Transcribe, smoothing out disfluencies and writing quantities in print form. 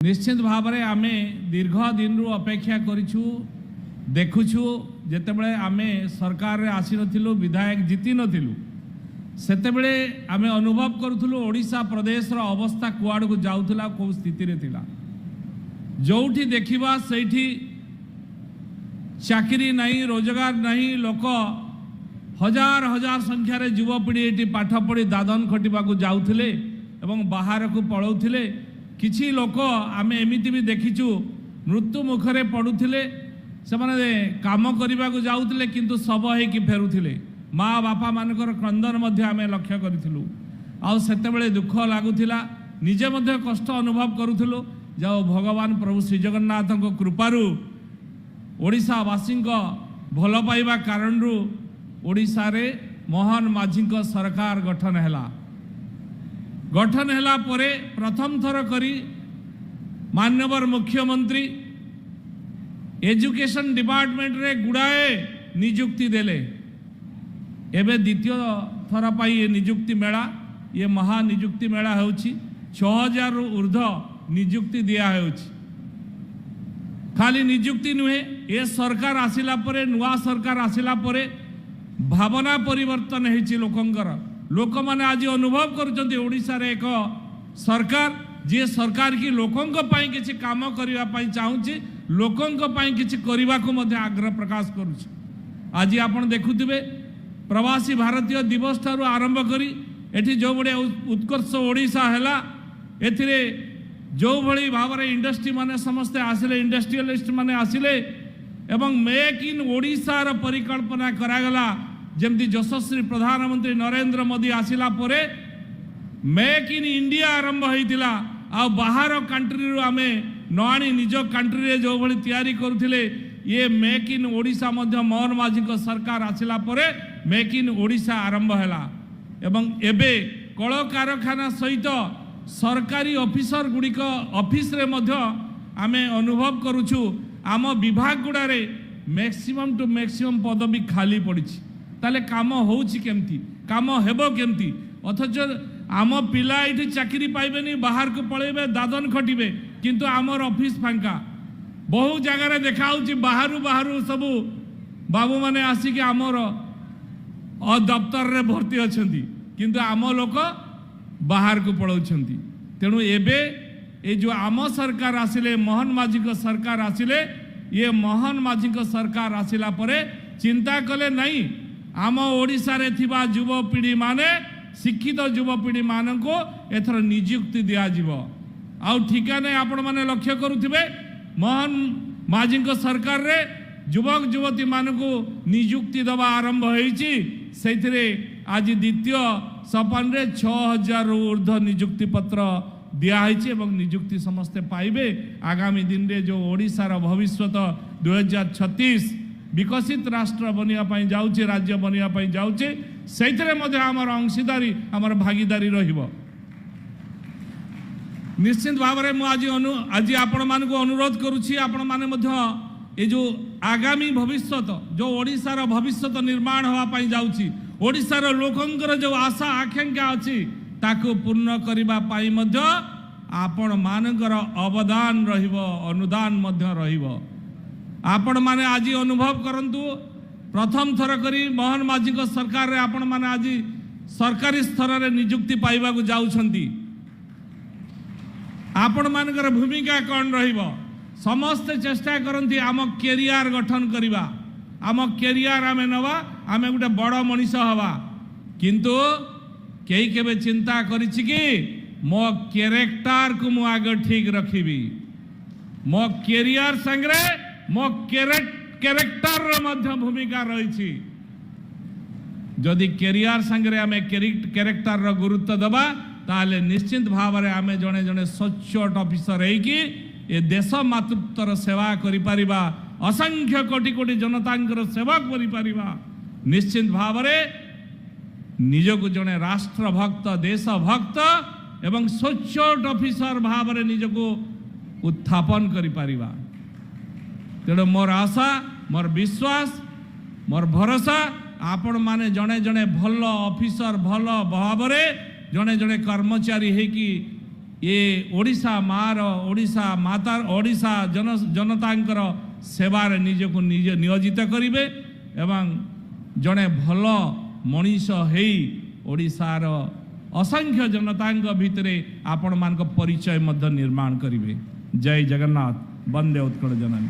निश्चित भाव में आम दीर्घ दिन रु अपेक्षा करूँ देखुछु जितेबले आम सरकार आसी नथिलु विधायक जीति नथिलु सेतेबले आम अनुभव करूँ ओडिशा प्रदेश रो अवस्था कुआड़ को जाउथला को स्थिति रे थिला जोठी देखिबा सेठी चाकरी नहीं रोजगार नहीं लोक हजार हजार संख्यार युवपीढ़ी ये पाठ पढ़ी दादन खटिबा को जाउथिले एवं बाहर को पलाउथिले किछि लोक आम एमिति भी देखिचु मृत्यु मुखरे पड़ुथिले से काम करने को जाउथिले किंतु सब होइकि फेरुथिले माँ बापा मानकर क्रंदन मध्य आम लक्ष्य करूँ आउ सेतेबेले दुख लगुला निजे मध्य कष्ट अनुभव करूँ जाओ भगवान प्रभु श्री जगन्नाथ कृपारू ओडिशावासी भल पाइबा कारण ओडिशा रे मोहन माझी सरकार गठन हैला परे प्रथम थर करी माननीय मुख्यमंत्री एजुकेशन डिपार्टमेंट रे गुड़ाए नियुक्ति देले एबे द्वितीय थर पाई ये नियुक्ति मेला ये महानियुक्ति मेला होछि 6000 रु ऊर्ध्व नियुक्ति दिया होछि खाली नियुक्ति नुहे ये सरकार आसिला परे नुआ सरकार आसिला परे भावना परिवर्तन होछि लोकंकर लोक माने आज अनुभव करछन्ती ओडिसा रे एक सरकार जे सरकार की लोकंक पई किछि काम करिवा पई चाहूछि लोकंक पई किछि करिवा को मध्ये आग्रह प्रकाश करूछि आज आपण देखुथिबे प्रवासी भारतीय दिवस ठारू आरंभ करी एठी जो बड़े उत्कर्ष ओडिशा हैला एथिरे जो भली भाव में इंडस्ट्री माने समस्ते आसिले इंडस्ट्रियलिस्ट माने आसिले एवं मेक इन ओडिशा र परिकल्पना करागला जमती यशस्वी प्रधानमंत्री नरेंद्र मोदी आसिला परे मेक इन इंडिया आरंभ होइतिला आ बाहर कंट्री रु आमे नआनी निज कंट्री रे जो भली तैयारी करुथिले ये मेक इन ओडिशा मध्य मोहन माझी को सरकार आसिला परे मेक इन ओडिशा आरंभ हैला एवं एबे कल कारखाना सहित सरकारी ऑफिसर गुड़िक ऑफिस रे मध्य आमे अनुभव करूछु आम विभाग गुड़ारे मैक्सिमम टू मैक्सिमम पदवी खाली पड़ी ताले काम होउछि केमती काम हेबो केमती अथच आम पिला ये चाकरी पाइबेनी बाहर को पलैबे दादन खटिबे किंतु आमर ऑफिस फांका बहु जगार देखा बाहर बाहर सबू बाबू माने आसिक आमर दफ्तर रे भर्ती अछंती किंतु आम लोक बाहर को पलाउछंती तेणु एबे ये जो आम सरकार आसिले मोहन माझी को सरकार आसिले ये मोहन माझी को सरकार आसिला परे चिंता कले नहीं आम ओडिशा रे थिबा युवपीढ़ी माने शिक्षित युवपीढ़ी मान को एथर नियुक्ति दिया जिवो आउ ठिकाने आपण माने लक्ष्य करुथिबे मोहन माझी को सरकार रे युवक युवती मान को नियुक्ति दबा आरंभ होईची सेथिरे आज द्वितीय सपन रे 6000 रु ऊर्ध्व नियुक्ति पत्र दिखाई नियुक्ति समस्ते पाइबे आगामी दिन रे जो ओडिशार भविष्यत 2036 विकसित राष्ट्र बनिया जाउचे राज्य बनिया जाउचे सेइथरे मध्ये हमर अंशीदारी हमर भागीदारी रहिबो निश्चित भाव में आज आपण मानक अनुरोध करुछि आपण माने मध्ये ए जो आगामी भविष्यत जो ओडिशार भविष्यत निर्माण होवा पई जाउछि ओडिशार लोकंकर जो आशा आकांक्षा अछि ताको पूर्ण करिबा पाई मध्ये आपण मानकर अवदान रहिबो अनुदान मध्ये रहिबो आपण माने आज अनुभव करंतु प्रथम थर करी मोहन माझी को सरकार रे आपण माने आज सरकारी स्तर रे नियुक्ति पाइबा को जाउछंती आपण मानकर भूमिका कौन रहिबो समस्त चेष्टा करंती आम कैरियर गठन करिबा आम कैरियर आमे नवा आमे गोटे बड़ मनीष हवा किंतु कई केबे चिंता करिछि कि मो कैरेक्टर को मु आगे ठीक रखिबी मो कैरियर संगे मो कैरेक्टर मध्य भूमिका रही जदि कैरियर संगे आमे कैरेक्टर रो गुरुत्व दबा ताले निश्चित भाव में आमे जने जने सच्चोट ऑफिसर है ए देश मातृत्वर सेवा करि परिबा असंख्य कोटि कोटि जनतांकर सेवा करि परिबा निश्चित भाव में निजको जने राष्ट्रभक्त देशभक्त एवं सच्चोट ऑफिसर भाव में निजको उत्थापन करि परिबा तेणु मोर आशा मोर विश्वास मोर भरोसा आपण माने जने जने भल ऑफिसर भल भाव में जड़े जड़े कर्मचारी है कि ये ओडिशा मार ओडिशा माता ओडिशा जनतांकर सेवार निजको निज नियोजित करिवे एवं जड़े भल मनीष हेई ओडिशार असंख्य जनतांक भितरे आपण मान परिचय मध्य निर्माण करिवे। जय जगन्नाथ। वंदे उत्कल जननी।